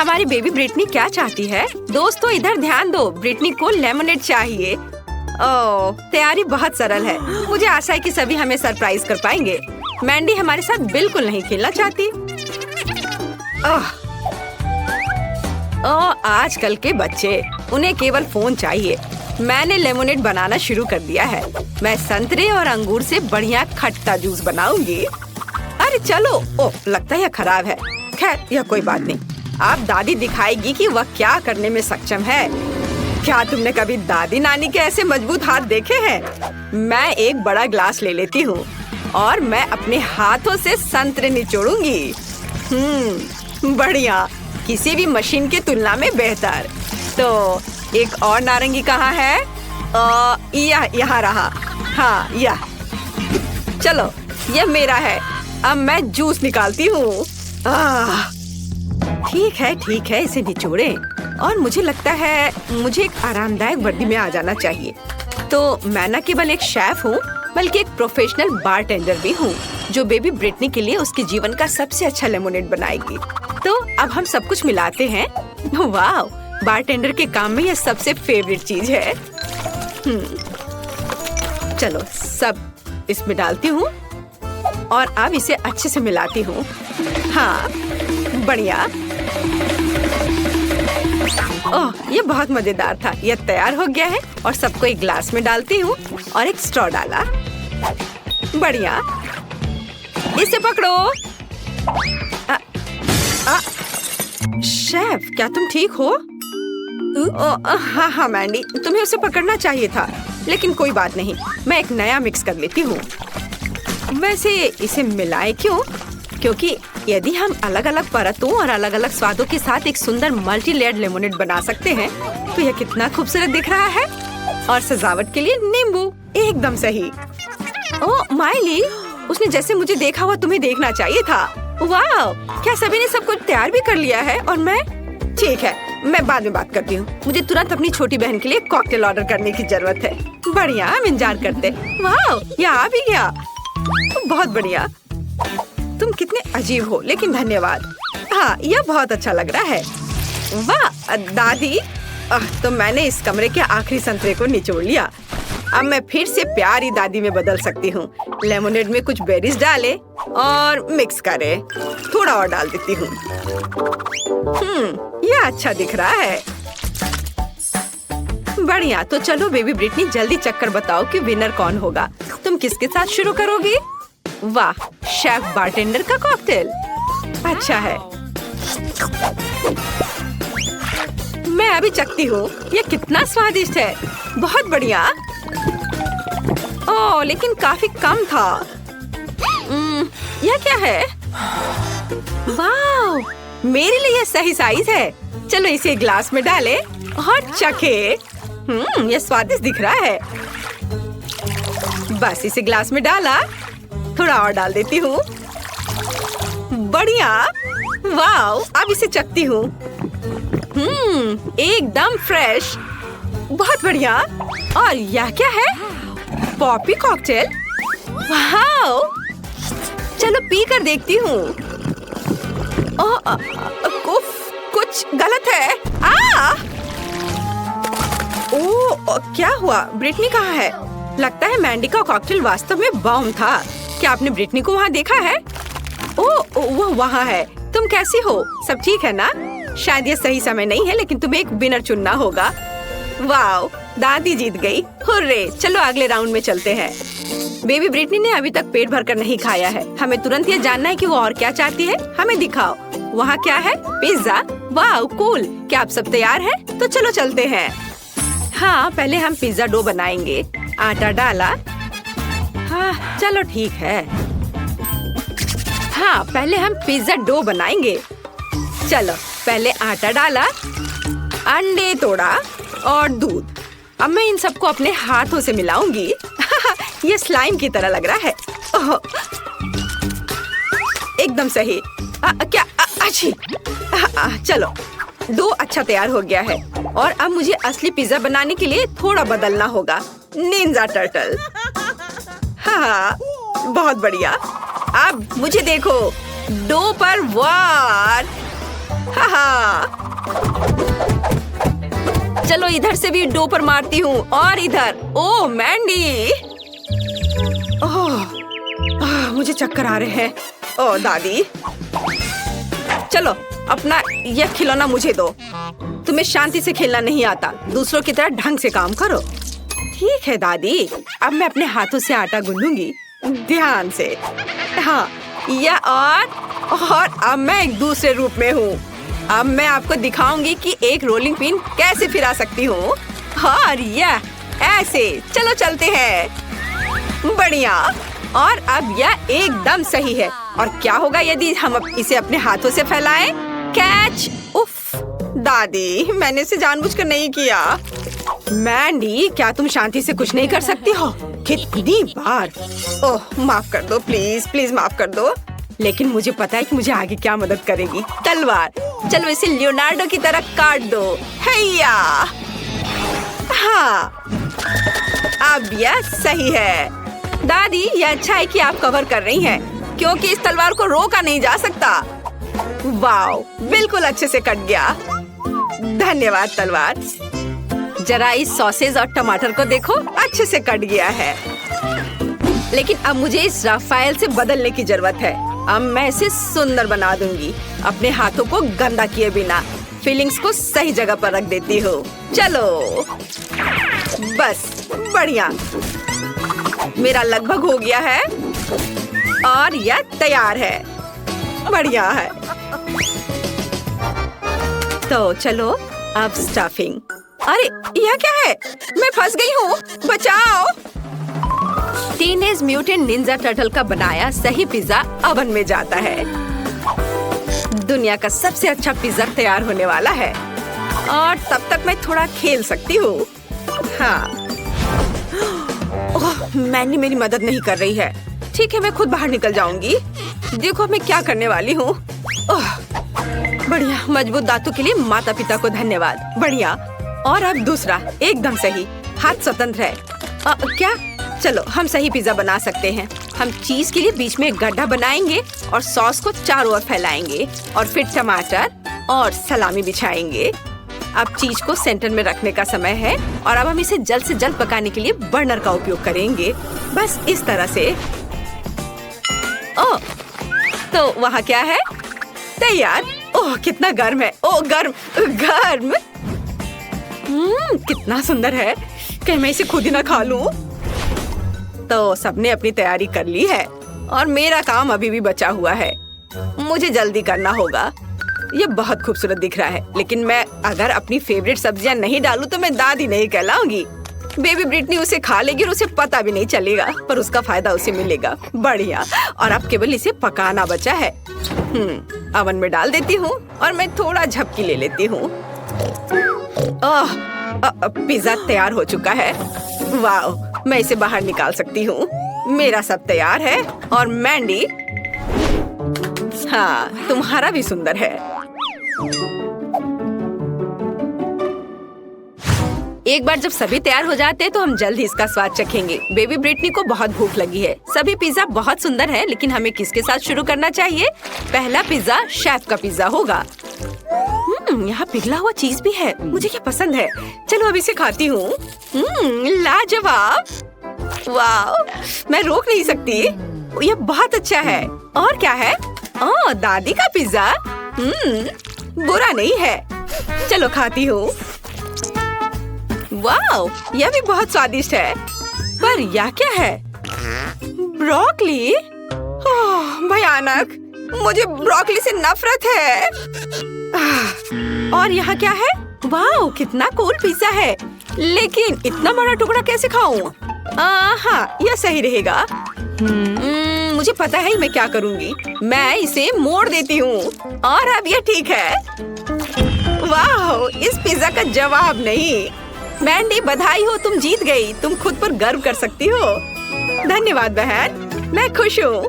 हमारी baby Britney क्या चाहती है? दोस्तों इधर ध्यान दो, ब्रिटनी को लेमनेड चाहिए। ओह, तैयारी बहुत सरल है। मुझे आशा है कि सभी हमें सरप्राइज कर पाएंगे। मैंडी हमारे साथ बिल्कुल नहीं खेलना चाहती। आजकल के बच्चे, उन्हें केवल फोन चाहिए। मैंने लेमनेड बनाना शुरू कर दिया है। मैं संतरे और अंगूर से बढ़िया खट्टा जूस बनाऊंगी। अरे चलो, ओह लगता है यह खराब है। खैर यह कोई बात नहीं। अब दादी दिखाएगी कि वह क्या करने में सक्षम है। क्या तुमने कभी दादी नानी के ऐसे मजबूत हाथ देखे हैं? मैं एक बड़ा ग्लास ले लेती हूँ और मैं अपने हाथों से संतरे निचोड़ूंगी। बढ़िया, किसी भी मशीन की तुलना में बेहतर। तो एक और नारंगी कहाँ है? यहाँ रहा। हाँ यह। चलो यह मेरा है। अब मैं जूस निकालती हूँ। ठीक है, इसे निचोड़ें। और मुझे लगता है मुझे एक आरामदायक वर्दी में आ जाना चाहिए। तो मैं न केवल एक शेफ हूँ, बल्कि एक प्रोफेशनल बारटेंडर भी हूँ, जो बेबी ब्रिटनी के लिए उसके जीवन का सबसे अच्छा लेमोनेड बनाएगी। तो अब हम सब कुछ मिलाते हैं। वाह, बारटेंडर के काम में यह सबसे फेवरेट चीज है। चलो सब इसमें डालती हूँ और अब इसे अच्छे से मिलाती हूँ। हाँ बढ़िया। ओह, ये बहुत मजेदार था। यह तैयार हो गया है और सबको एक ग्लास में डालती हूँ और एक स्ट्रॉ डाला। बढ़िया, इसे पकड़ो। शेफ, क्या तुम ठीक हो? हाँ मैंडी, तुम्हें उसे पकड़ना चाहिए था, लेकिन कोई बात नहीं, मैं एक नया मिक्स कर लेती हूँ। वैसे इसे मिलाए क्यों? क्योंकि यदि हम अलग अलग परतों और अलग अलग स्वादों के साथ एक सुंदर मल्टी लेयर्ड लेमोनेड बना सकते हैं, तो यह कितना खूबसूरत दिख रहा है। और सजावट के लिए नींबू, एकदम सही। ओह माइली, उसने जैसे मुझे देखा हुआ तुम्हें देखना चाहिए था। वाह, क्या सभी ने सब कुछ तैयार भी कर लिया है? और मैं? ठीक है, मैं बाद में बात करती हूँ। मुझे तुरंत अपनी छोटी बहन के लिए कॉकटेल ऑर्डर करने की जरूरत है। बढ़िया, हम इंतजार करते। वाह, यह आ भी गया। बहुत बढ़िया। तुम कितने अजीब हो, लेकिन धन्यवाद। हाँ, यह बहुत अच्छा लग रहा है। वाह दादी, तो मैंने इस कमरे के आखिरी संतरे को निचोड़ लिया। अब मैं फिर से प्यारी दादी में बदल सकती हूँ। लेमोनेड में कुछ बेरीज डाले और मिक्स करे। थोड़ा और डाल देती हूँ। यह अच्छा दिख रहा है। बढ़िया, तो चलो बेबी ब्रिटनी, जल्दी चक्कर बताओ कि विनर कौन होगा। तुम किसके साथ शुरू करोगी? वाह, शेफ बारटेंडर का कॉकटेल। अच्छा है, मैं अभी चखती हूँ। यह कितना स्वादिष्ट है। बहुत बढ़िया। ओह, लेकिन काफी कम था। यह क्या है? वाह, मेरे लिए यह सही साइज है। चलो इसे ग्लास में डालें और चखे। यह स्वादिष्ट दिख रहा है। बस इसे ग्लास में डाला, थोड़ा और डाल देती हूँ। बढ़िया। वाव, अब इसे चखती हूँ। एकदम फ्रेश। बहुत बढ़िया। और यह क्या है? Poppy cocktail. वाव, चलो पी कर देखती हूँ। कुछ गलत है। क्या हुआ? ब्रिटनी कहाँ है? लगता है मैंडी का कॉकटेल वास्तव में बॉम्ब था। क्या आपने ब्रिटनी को वहाँ देखा है? वो वहाँ है। तुम कैसी हो? सब ठीक है ना? शायद ये सही समय नहीं है, लेकिन तुम्हें एक विनर चुनना होगा। वाओ, दादी जीत गई। हुर्रे, चलो अगले राउंड में चलते हैं। बेबी ब्रिटनी ने अभी तक पेट भरकर नहीं खाया है। हमें तुरंत ये जानना है कि वो और क्या चाहती है। हमें दिखाओ। वहाँ क्या है? पिज्जा। Wow cool. क्या आप सब तैयार हैं? तो चलो चलते हैं। हाँ, पहले हम पिज्जा डो बनाएंगे। आटा डाला। हाँ चलो ठीक है। हाँ, पहले हम पिज्जा डो बनाएंगे। चलो, पहले आटा डाला, अंडे तोड़ा और दूध। अब मैं इन सबको अपने हाथों से मिलाऊंगी। ये स्लाइम की तरह लग रहा है। एकदम सही। क्या अच्छी। चलो, डो अच्छा तैयार हो गया है और अब मुझे असली पिज्जा बनाने के लिए थोड़ा बदलना होगा। Ninja turtle. हाँ, बहुत बढ़िया। अब मुझे देखो, डो पर वार। हाँ, चलो इधर से भी डो पर मारती हूँ और इधर। ओह मैंडी, मुझे चक्कर आ रहे हैं। ओह दादी, चलो अपना यह खिलौना मुझे दो। तुम्हें शांति से खेलना नहीं आता, दूसरों की तरह ढंग से काम करो। ठीक है दादी, अब मैं अपने हाथों से आटा गूंदूंगी, ध्यान से। हाँ, यह और अब मैं एक दूसरे रूप में हूँ। अब मैं आपको दिखाऊंगी कि एक रोलिंग पिन कैसे फिरा सकती हूँ। और यह ऐसे। चलो चलते हैं। बढ़िया। और अब यह एकदम सही है। और क्या होगा यदि हम इसे अपने हाथों से फैलाएं? कैच। उफ दादी, मैंने इसे जानबूझकर नहीं किया। मैंडी, क्या तुम शांति से कुछ नहीं कर सकती हो? कितनी बार। ओह माफ कर दो, प्लीज प्लीज माफ कर दो। लेकिन मुझे पता है कि मुझे आगे क्या मदद करेगी। तलवार। चलो इसे लियोनार्डो की तरह काट दो। हैया। हाँ, अब यह सही है। दादी, यह अच्छा है कि आप कवर कर रही हैं, क्योंकि इस तलवार को रोका नहीं जा सकता। वाओ, बिल्कुल अच्छे से कट गया। धन्यवाद तलवार। जरा इस सॉसेज और टमाटर को देखो, अच्छे से कट गया है। लेकिन अब मुझे इस राफेल से बदलने की जरूरत है। अब मैं इसे सुंदर बना दूंगी, अपने हाथों को गंदा किए बिना। फीलिंग्स को सही जगह पर रख देती हूँ। चलो बस, बढ़िया। मेरा लगभग हो गया है और यह तैयार है। बढ़िया है। तो चलो अब स्टफिंग। अरे यह क्या है? मैं फंस गई हूँ, बचाओ। टीनेज म्यूटेंट निंजा टर्टल का बनाया सही पिज्जा ओवन में जाता है। दुनिया का सबसे अच्छा पिज्जा तैयार होने वाला है। और तब तक मैं थोड़ा खेल सकती हूँ। हाँ, ओह, मैंने मेरी मदद नहीं कर रही है। ठीक है, मैं खुद बाहर निकल जाऊंगी। देखो मैं क्या करने वाली हूँ। बढ़िया, मजबूत दांतों के लिए माता पिता को धन्यवाद। बढ़िया। और अब दूसरा, एकदम सही। हाथ स्वतंत्र है। क्या? चलो हम सही पिज्जा बना सकते हैं। हम चीज के लिए बीच में एक गड्ढा बनाएंगे और सॉस को चारों ओर फैलाएंगे और फिर टमाटर और सलामी बिछाएंगे। अब चीज को सेंटर में रखने का समय है और अब हम इसे जल्द से जल्द पकाने के लिए बर्नर का उपयोग करेंगे। बस इस तरह से। ओह, तो वहाँ क्या है? तैयार। ओह कितना गर्म है। ओह गर्म गर्म। कितना सुंदर है। कहीं मैं इसे खुद ही ना खा लूं? तो सबने अपनी तैयारी कर ली है और मेरा काम अभी भी बचा हुआ है। मुझे जल्दी करना होगा। ये बहुत खूबसूरत दिख रहा है, लेकिन मैं अगर अपनी फेवरेट सब्जियां नहीं डालूं तो मैं दादी नहीं कहलाऊंगी। बेबी ब्रिटनी उसे खा लेगी और उसे पता भी नहीं चलेगा, पर उसका फायदा उसे मिलेगा। बढ़िया। और अब केवल इसे पकाना बचा है। ओवन में डाल देती हूँ और मैं थोड़ा झपकी ले लेती हूँ। पिज्जा तैयार हो चुका है। वाह, मैं इसे बाहर निकाल सकती हूँ। मेरा सब तैयार है और मैंडी, हाँ तुम्हारा भी सुंदर है। एक बार जब सभी तैयार हो जाते हैं तो हम जल्द ही इसका स्वाद चखेंगे। बेबी ब्रिटनी को बहुत भूख लगी है। सभी पिज्जा बहुत सुंदर है, लेकिन हमें किसके साथ शुरू करना चाहिए? पहला पिज्जा शेफ का पिज्जा होगा। यहाँ पिघला हुआ चीज भी है, मुझे क्या पसंद है। चलो अब इसे खाती हूँ। लाजवाब। वाह, मैं रोक नहीं सकती। यह बहुत अच्छा है। और क्या है? ओह, दादी का पिज्जा। बुरा नहीं है। चलो खाती हूँ। वाह, यह भी बहुत स्वादिष्ट है। पर यह क्या है? ब्रोकली। ओह, भयानक। मुझे ब्रोकली से नफरत है। और यहाँ क्या है? वाह, कितना कूल पिज्जा है। लेकिन इतना बड़ा टुकड़ा कैसे खाऊं? हाँ, यह सही रहेगा। मुझे पता है मैं क्या करूँगी। मैं इसे मोड़ देती हूँ और अब यह ठीक है। वाह, इस पिज्जा का जवाब नहीं। मैंडी, बधाई हो, तुम जीत गई। तुम खुद पर गर्व कर सकती हो। धन्यवाद बहन, मैं खुश हूँ।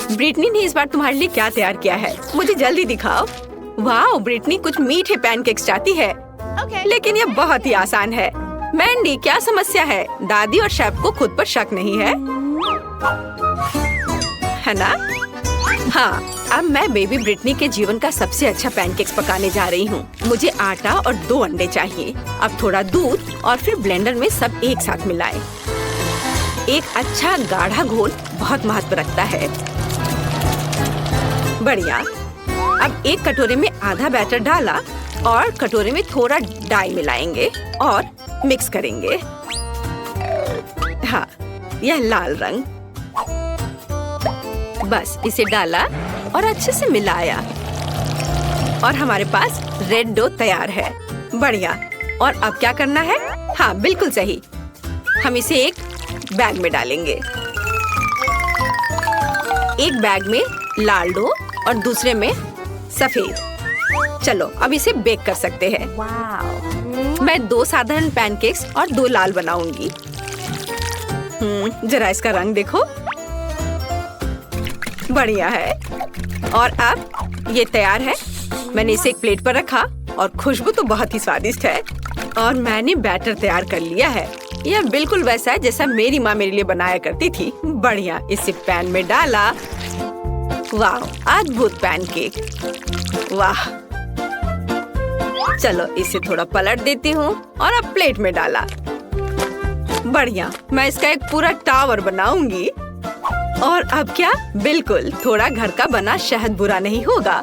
ब्रिटनी ने इस बार तुम्हारे लिए क्या तैयार किया है? मुझे जल्दी दिखाओ। वाह, ब्रिटनी कुछ मीठे पैनकेक्स चाहती है। लेकिन यह बहुत ही आसान है। मैंडी, क्या समस्या है? दादी और शेफ को खुद पर शक नहीं है, है ना? हाँ, अब मैं बेबी ब्रिटनी के जीवन का सबसे अच्छा पैनकेक्स पकाने जा रही हूँ। मुझे आटा और 2 अंडे चाहिए। अब थोड़ा दूध और फिर ब्लेंडर में सब एक साथ मिलाएं। एक अच्छा गाढ़ा घोल बहुत महत्व रखता है। बढ़िया। अब एक कटोरे में आधा बैटर डाला और कटोरे में थोड़ा डाई मिलाएंगे और मिक्स करेंगे। हाँ, यह लाल रंग। बस इसे डाला और अच्छे से मिलाया और हमारे पास रेड डो तैयार है। बढ़िया। और अब क्या करना है? हाँ, बिल्कुल सही। हम इसे एक बैग में डालेंगे। एक बैग में लाल डो और दूसरे में सफेद। चलो अब इसे बेक कर सकते हैं। मैं 2 साधारण पैनकेक्स और 2 लाल बनाऊंगी। जरा इसका रंग देखो। बढ़िया है। और अब ये तैयार है। मैंने इसे एक प्लेट पर रखा और खुशबू तो बहुत ही स्वादिष्ट है। और मैंने बैटर तैयार कर लिया है। यह बिल्कुल वैसा है जैसा मेरी माँ मेरे लिए बनाया करती थी। बढ़िया। इसे पैन में डाला। वाह, अद्भुत पैनकेक। वाह। चलो इसे थोड़ा पलट देती हूँ और अब प्लेट में डाला। बढ़िया। मैं इसका एक पूरा टावर बनाऊंगी। और अब क्या? बिल्कुल, थोड़ा घर का बना शहद बुरा नहीं होगा।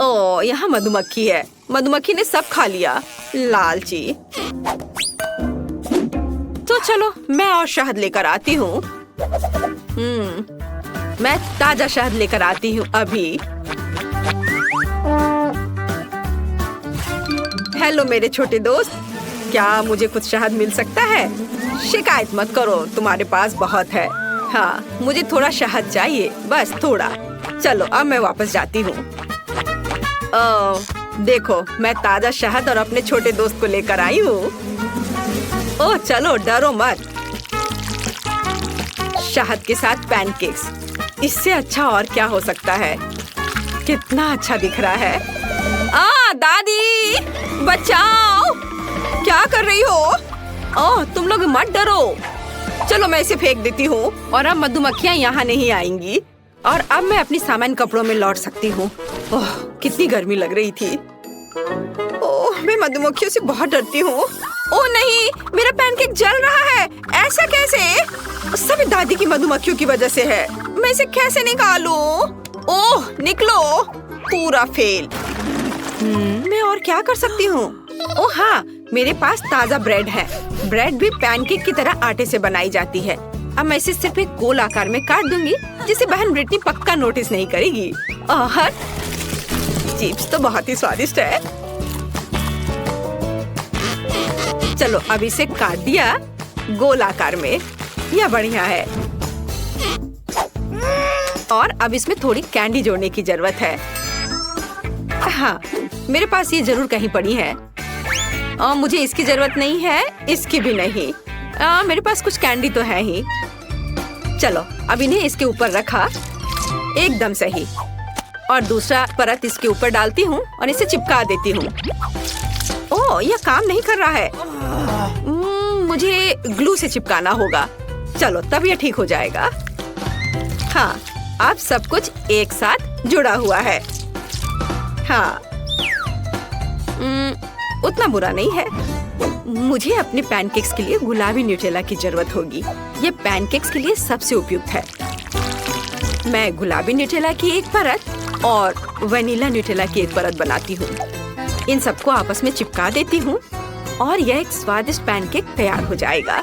ओह, यहाँ मधुमक्खी है। मधुमक्खी ने सब खा लिया। लालची। तो चलो मैं और शहद लेकर आती हूँ। मैं ताजा शहद लेकर आती हूँ अभी। हेलो मेरे छोटे दोस्त, क्या मुझे कुछ शहद मिल सकता है? शिकायत मत करो, तुम्हारे पास बहुत है। हाँ, मुझे थोड़ा शहद चाहिए, बस थोड़ा। चलो अब मैं वापस जाती हूँ। देखो, मैं ताजा शहद और अपने छोटे दोस्त को लेकर आई हूँ। ओह चलो, डरो मत। शहद के साथ पैनकेक्स, इससे अच्छा और क्या हो सकता है? कितना अच्छा दिख रहा है। दादी बचाओ! क्या कर रही हो? ओह, तुम लोग मत डरो। चलो मैं इसे फेंक देती हूँ और अब मधुमक्खियाँ यहाँ नहीं आएंगी। और अब मैं अपनी सामान्य कपड़ों में लौट सकती हूँ। ओह, कितनी गर्मी लग रही थी। ओह, मैं मधुमक्खियों से बहुत डरती हूँ। ओह नहीं, मेरा पैनकेक जल रहा है। ऐसा कैसे? सभी दादी की मधुमक्खियों की वजह से है। मैं इसे कैसे निकालूं? ओह, निकलो। पूरा फेल। मैं और क्या कर सकती हूँ? ओह हाँ, मेरे पास ताजा ब्रेड है। ब्रेड भी पैनकेक की तरह आटे से बनाई जाती है। अब मैं इसे सिर्फ एक गोल आकार में काट दूंगी, जिसे बहन ब्रिटनी पक्का नोटिस नहीं करेगी। और चिप्स तो बहुत ही स्वादिष्ट है। चलो अब इसे काट दिया गोल आकार में। यह बढ़िया है। और अब इसमें थोड़ी कैंडी जोड़ने की जरूरत है। हाँ, मेरे पास ये जरूर कहीं पड़ी है। मुझे इसकी जरूरत नहीं है, इसकी भी नहीं। मेरे पास कुछ कैंडी तो है ही। चलो अब इन्हें इसके ऊपर रखा। एकदम सही। और दूसरा परत इसके ऊपर डालती हूँ और इसे चिपका देती हूँ। ओह, यह काम नहीं कर रहा है। मुझे ग्लू से चिपकाना होगा। चलो तब यह ठीक हो जाएगा। हाँ, अब सब कुछ एक साथ जुड़ा हुआ है। हाँ, उतना बुरा नहीं है। मुझे अपने पैनकेक्स के लिए गुलाबी न्यूटेला की जरूरत होगी। ये पैनकेक्स के लिए सबसे उपयुक्त है। मैं गुलाबी न्यूटेला की एक परत और वनीला न्यूटेला की एक परत बनाती हूँ। इन सबको आपस में चिपका देती हूँ और यह एक स्वादिष्ट पैनकेक तैयार हो जाएगा।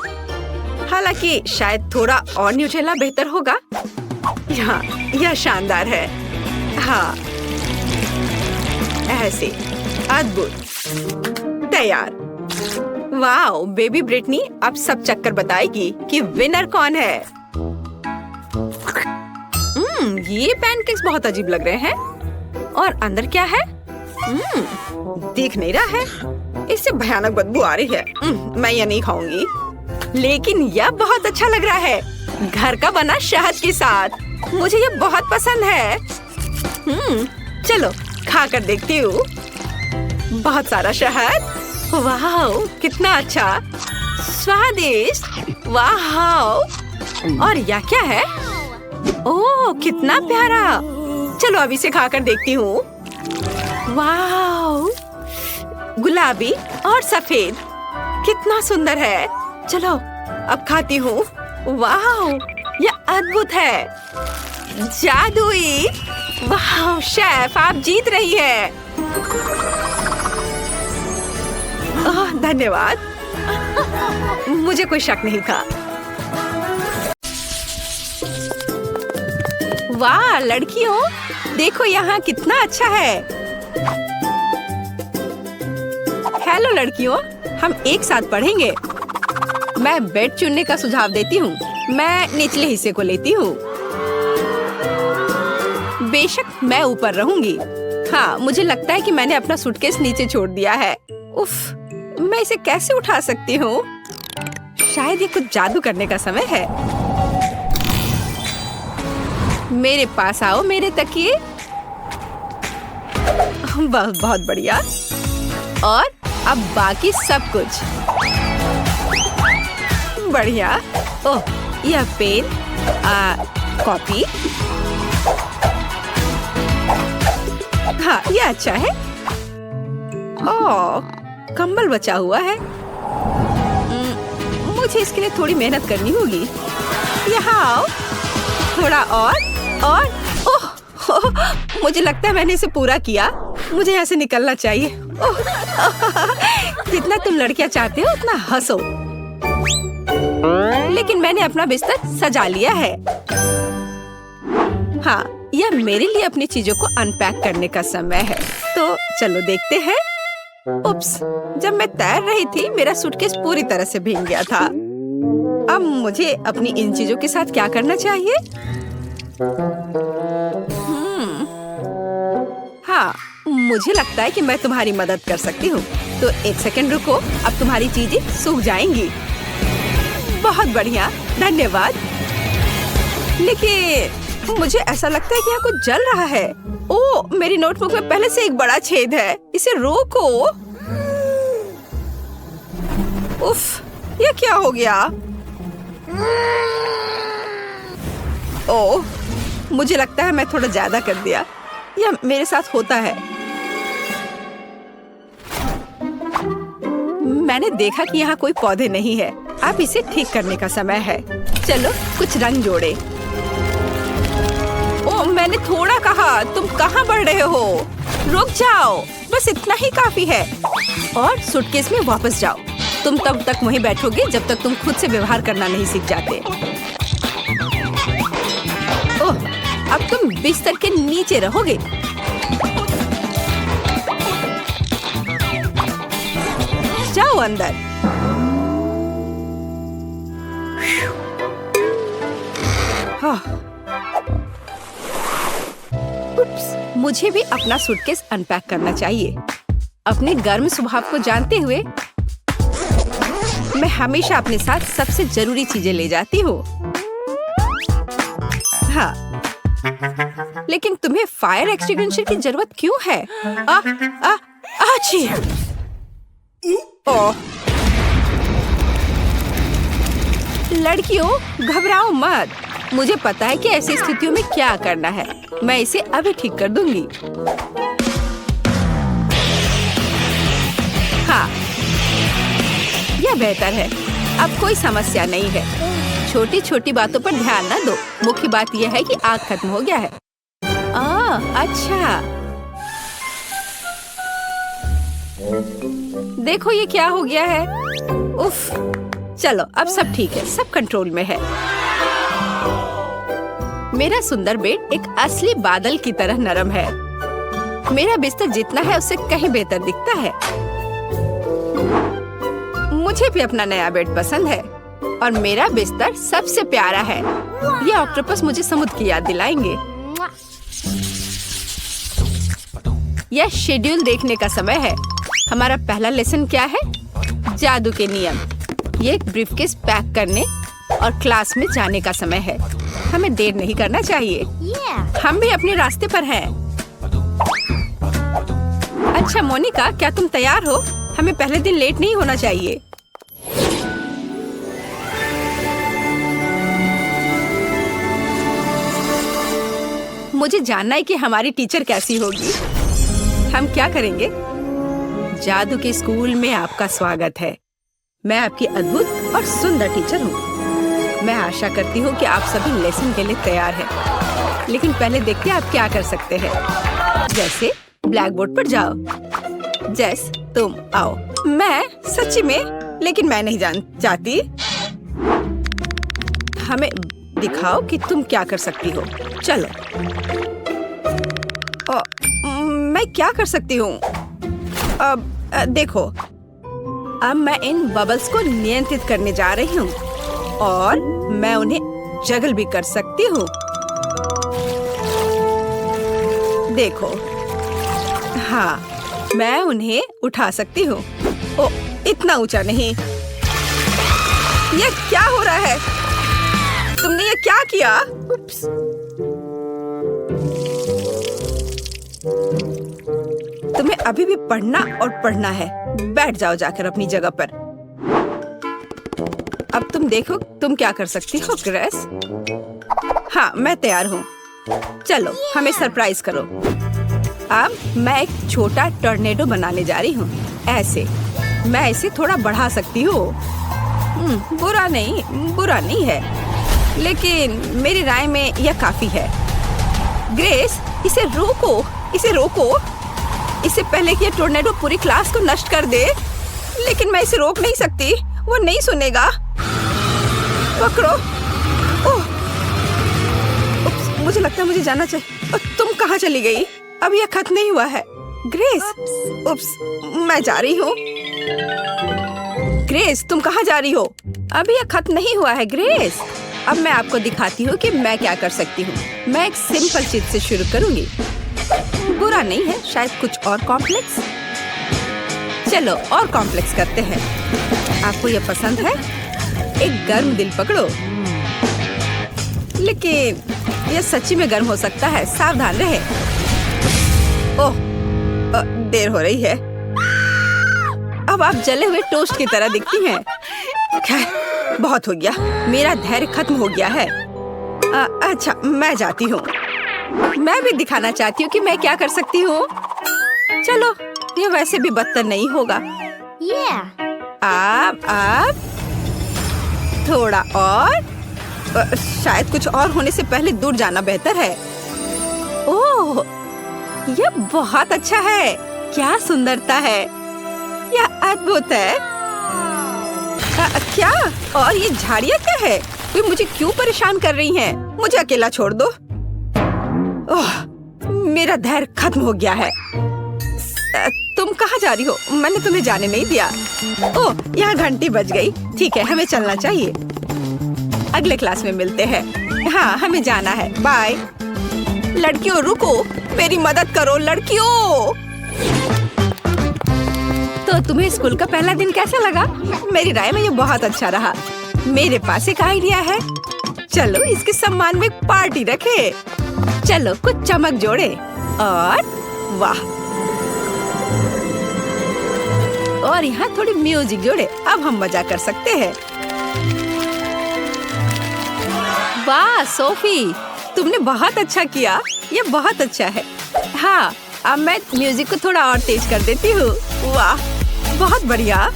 हालांकि शायद थोड़ा और न्यूटेला बेहतर होगा। हाँ, यह शानदार है। हाँ, ऐसे अद्भुत। तैयार। वाओ, बेबी ब्रिटनी अब सब चक्कर बताएगी कि विनर कौन है। ये पैनकेक्स बहुत अजीब लग रहे हैं। और अंदर क्या है? दिख नहीं रहा है। इससे भयानक बदबू आ रही है। मैं ये नहीं खाऊंगी। लेकिन यह बहुत अच्छा लग रहा है। घर का बना शहद के साथ। मुझे ये बहुत पसंद है। चलो खा कर देखती हूँ। बहुत सारा शहद। वाह, कितना अच्छा, स्वादिष्ट। वाह। और यह क्या है? ओह कितना प्यारा। चलो अब इसे खाकर देखती हूँ। वाह, गुलाबी और सफेद, कितना सुंदर है। चलो अब खाती हूँ। वाह, यह अद्भुत है, जादुई। वाह शेफ, आप जीत रही है। धन्यवाद, मुझे कोई शक नहीं था। वाह लड़कियों, देखो यहाँ कितना अच्छा है। हेलो लड़कियों, हम एक साथ पढ़ेंगे। मैं बेड चुनने का सुझाव देती हूँ। मैं निचले हिस्से को लेती हूँ। बेशक मैं ऊपर रहूंगी। हाँ, मुझे लगता है कि मैंने अपना सूटकेस नीचे छोड़ दिया है। उफ, मैं इसे कैसे उठा सकती हूँ? शायद ये कुछ जादू करने का समय है। मेरे पास आओ मेरे तकिए। बहुत बढ़िया। और अब बाकी सब कुछ बढ़िया। ओह, यह पेन, कॉपी। हाँ, यह अच्छा है। ओह, कंबल बचा हुआ है। मुझे इसके लिए थोड़ी मेहनत करनी होगी। यहाँ आओ, थोड़ा और। ओह, मुझे लगता है मैंने इसे पूरा किया। मुझे यहाँ से निकलना चाहिए। जितना तुम लड़कियाँ चाहते हो उतना हंसो। लेकिन मैंने अपना बिस्तर सजा लिया है। हाँ, यह मेरे लिए अपनी चीजों को अनपैक करने का समय है। तो चलो देखते हैं। उप्स, जब मैं तैर रही थी मेरा सूटकेस पूरी तरह से भीग गया था। अब मुझे अपनी इन चीजों के साथ क्या करना चाहिए? हाँ, मुझे लगता है कि मैं तुम्हारी मदद कर सकती हूँ। तो एक सेकंड रुको, अब तुम्हारी चीजें सूख जाएंगी। बहुत बढ़िया, धन्यवाद। लेकिन मुझे ऐसा लगता है कि यहाँ कुछ जल रहा है। ओह, मेरी नोटबुक में पहले से एक बड़ा छेद है। इसे रोको। उफ, ये क्या हो गया? ओह, मुझे लगता है मैं थोड़ा ज्यादा कर दिया। यह मेरे साथ होता है। मैंने देखा कि यहाँ कोई पौधे नहीं है। अब इसे ठीक करने का समय है। चलो कुछ रंग जोड़े। ओह, मैंने थोड़ा कहा। तुम कहाँ बढ़ रहे हो? रुक जाओ, बस इतना ही काफी है। और सूटकेस में वापस जाओ। तुम तब तक वहीं बैठोगे जब तक तुम खुद से व्यवहार करना नहीं सीख जाते। ओह, अब तुम बिस्तर के नीचे रहोगे। जाओ अंदर। उप्स, मुझे भी अपना सूटकेस अनपैक करना चाहिए। अपने गर्म स्वभाव को जानते हुए मैं हमेशा अपने साथ सबसे जरूरी चीजें ले जाती हूँ। हाँ, लेकिन तुम्हें फायर एक्सटिंग्विशर की जरूरत क्यों है? आची! ओह, लड़कियों घबराओ मत। मुझे पता है कि ऐसी स्थितियों में क्या करना है। मैं इसे अभी ठीक कर दूंगी। हाँ, यह बेहतर है। अब कोई समस्या नहीं है। छोटी छोटी बातों पर ध्यान न दो। मुख्य बात यह है कि आग खत्म हो गया है। अच्छा, देखो ये क्या हो गया है। उफ, चलो अब सब ठीक है, सब कंट्रोल में है। मेरा सुंदर बेड एक असली बादल की तरह नरम है। मेरा बिस्तर जितना है उससे कहीं बेहतर दिखता है। मुझे भी अपना नया बेड पसंद है और मेरा बिस्तर सबसे प्यारा है। ये ऑक्टोपस मुझे समुद्र की याद दिलाएंगे। यह शेड्यूल देखने का समय है। हमारा पहला लेसन क्या है? जादू के नियम। ये ब्रीफकेस पैक करने और क्लास में जाने का समय है। हमें देर नहीं करना चाहिए। हम भी अपने रास्ते पर हैं। अच्छा मोनिका, क्या तुम तैयार हो? हमें पहले दिन लेट नहीं होना चाहिए। मुझे जानना है कि हमारी टीचर कैसी होगी। हम क्या करेंगे? जादू के स्कूल में आपका स्वागत है। मैं आपकी अद्भुत और सुंदर टीचर हूँ। मैं आशा करती हूँ कि आप सभी लेसन के लिए तैयार हैं। लेकिन पहले देखते हैं आप क्या कर सकते हैं। जैसे ब्लैक बोर्ड पर जाओ। जेस, तुम आओ। मैं सच्ची में, लेकिन मैं नहीं चाहती। हमें दिखाओ कि तुम क्या कर सकती हो। चलो। मैं क्या कर सकती हूँ? अब देखो, अब मैं इन बबल्स को नियंत्रित करने जा रही हूँ और मैं उन्हें जगल भी कर सकती हूँ। देखो, हाँ, मैं उन्हें उठा सकती हूँ। ओ, इतना ऊंचा नहीं। ये क्या हो रहा है? तुमने ये क्या किया? उप्स। तुम्हें अभी भी पढ़ना और पढ़ना है। बैठ जाओ जाकर अपनी जगह पर। अब तुम देखो तुम क्या कर सकती हो ग्रेस। हाँ, मैं तैयार हूँ। चलो, हमें सरप्राइज करो। अब मैं एक छोटा टॉर्नेडो बनाने जा रही हूँ। ऐसे मैं इसे थोड़ा बढ़ा सकती हूँ। बुरा नहीं है, लेकिन मेरी राय में यह काफी है। ग्रेस, इसे रोको। इससे पहले कि यह टॉर्नेडो पूरी क्लास को नष्ट कर दे। लेकिन मैं इसे रोक नहीं सकती, वो नहीं सुनेगा। पकड़ो। ओह, मुझे लगता है मुझे जाना चाहिए। तुम कहाँ चली गई? अब यह खत्म नहीं हुआ है। ग्रेस, मैं जा रही हूँ। ग्रेस, तुम कहाँ जा रही हो? अभी यह खत्म नहीं हुआ है ग्रेस। अब मैं आपको दिखाती हूँ कि मैं क्या कर सकती हूँ। मैं एक सिंपल चीज से शुरू करूँगी। बुरा नहीं है, शायद कुछ और कॉम्प्लेक्स। चलो, और कॉम्प्लेक्स करते हैं। आपको यह पसंद है? एक गर्म दिल पकड़ो। लेकिन यह सच्ची में गर्म हो सकता है, सावधान रहे। ओह, देर हो रही है। अब आप जले हुए टोस्ट की तरह दिखती हैं। खैर, बहुत हो गया। मेरा धैर्य खत्म हो गया है। अच्छा, मैं जाती हूँ। मैं भी दिखाना चाहती हूँ कि मैं क्या कर सकती हूँ। चलो, ये वैसे भी बदतर नहीं होगा। आप थोड़ा और, शायद कुछ और होने से पहले दूर जाना बेहतर है। ओह, यह बहुत अच्छा है। क्या सुंदरता है। यह अद्भुत है। क्या? और ये झाड़ियाँ क्या है? वे मुझे क्यों परेशान कर रही हैं? मुझे अकेला छोड़ दो। ओह, मेरा धैर्य खत्म हो गया है। तुम कहाँ जा रही हो? मैंने तुम्हें जाने नहीं दिया। ओह, यहाँ घंटी बज गई। ठीक है, हमें चलना चाहिए। अगले क्लास में मिलते हैं। हाँ, हमें जाना है। बाय। लड़कियों, रुको, मेरी मदद करो लड़कियों। तो तुम्हें स्कूल का पहला दिन कैसा लगा? मेरी राय में ये बहुत अच्छा रहा। मेरे पास एक आइडिया है। चलो, इसके सम्मान में एक पार्टी रखे। चलो, कुछ चमक जोड़े और वाह, और यहाँ थोड़ी म्यूजिक जोड़े। अब हम मजा कर सकते हैं। वाह सोफी, तुमने बहुत अच्छा किया। ये बहुत अच्छा है। हाँ, अब मैं म्यूजिक को थोड़ा और तेज कर देती हूँ। वाह, बहुत बढ़िया।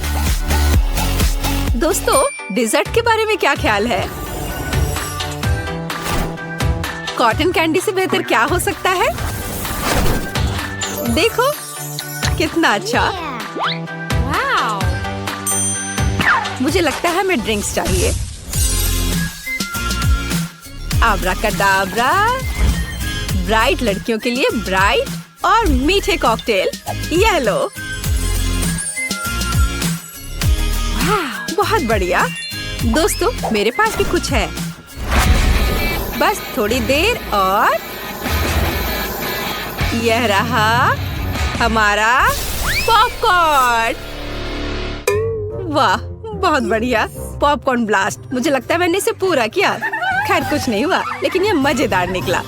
दोस्तों, डिजर्ट के बारे में क्या ख्याल है? कॉटन कैंडी से बेहतर क्या हो सकता है? देखो, कितना अच्छा। मुझे लगता है हमें ड्रिंक्स चाहिए। आब्राकाडाब्रा, ब्राइट लड़कियों के लिए ब्राइट और मीठे कॉकटेल। ये लो। बहुत बढ़िया। दोस्तों, मेरे पास भी कुछ है। बस थोड़ी देर और यह रहा हमारा पॉपकॉर्न। वाह, बहुत बढ़िया। Popcorn blast. मुझे लगता है मैंने इसे पूरा किया। खैर, कुछ नहीं हुआ, लेकिन ये मजेदार निकला।